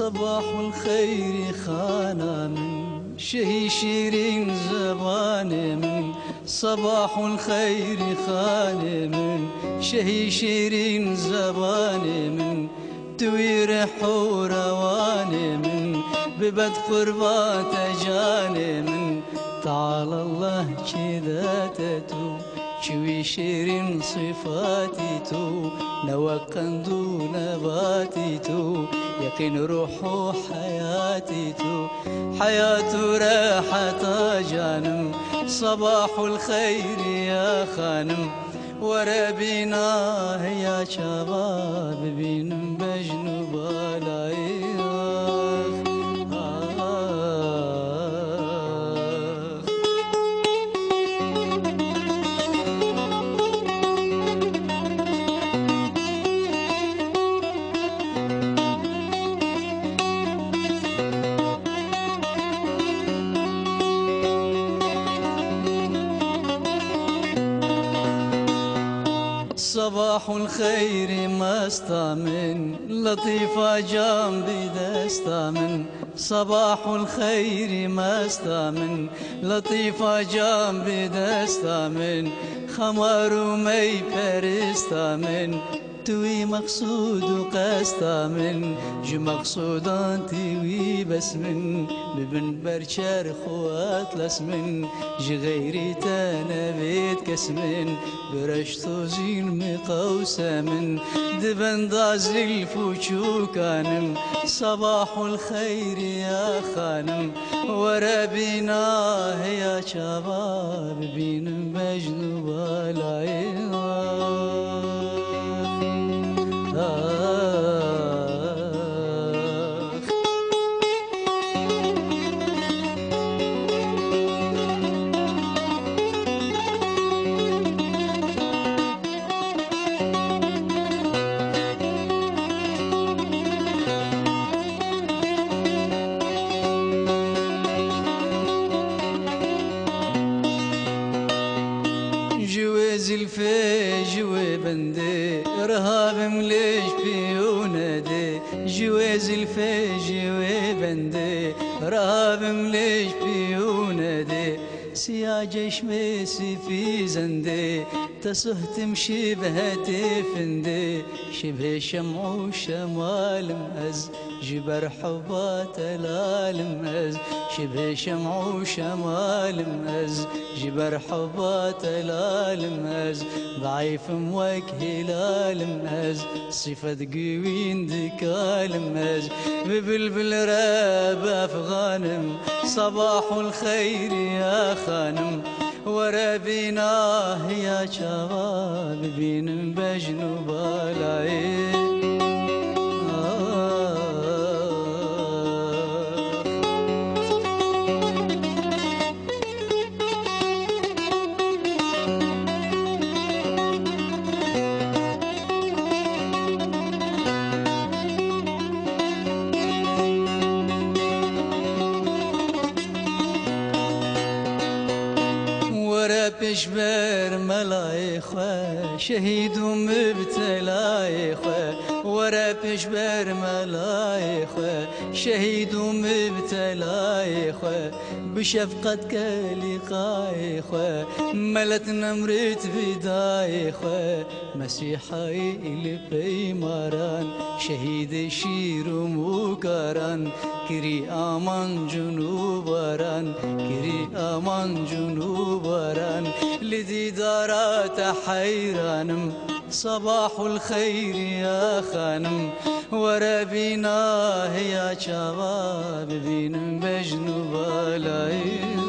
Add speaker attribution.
Speaker 1: صباح الخير خانا من شهي شيرين زباني من صباح الخير خاني من شهي شيرين زباني من توير حور واني من ببد قربات جاني من تعالى الله كذا تتو شوي شيرين صفاتي تو نوقن دون نباتي تو يقين روح حياتي تو حياة راحة جانم صباح الخير يا خانم وربينا يا شباب بين بجنوب لايخ صباح الخير ما استامن لطيفة جنبي دستامن صباح الخير ما استامن لطيفة جنبي دستامن خمار ومي برستامن توي مقصود وقستامن جو مقصود انتي وي بس من ببن برشار خوات لسمن جي غيري تنبيت كسمن برشتو زين مقوسة من دبن دازي الفوشو كانم صباح الخير يا خانم وربينا يا شباب بين بجنوب العين زلفي جوي بندي رهاب مليش بيونادي جوي زلفي جوي بندي رهاب مليش بيونادي سياج شميسي في زندي تسهتم شبه فندي شبه شمع وشمال مأز جبر حبات الالمز شبه شمع وشمال مأز جبر حبات الالمز ضعيف موك هلال مأز صفة قوين دكال مأز ببلبل راب افغانم صباح الخير يا خانم وربينا يا شباب بين بجنوب العين بشبر ملايخة شهيد ومبتلايخة ورا بشبر ملايخة شهيد ومبتلايخة بشفقتك لقايخة ملت نمرت بدايخة مسيحي اللي بيماران شهيد شير ومكران كري امان جنوبران كري امان جنوبران لذي دارات حيرانم صباح الخير يا خانم وربينا يا شباب بين بجنوب العين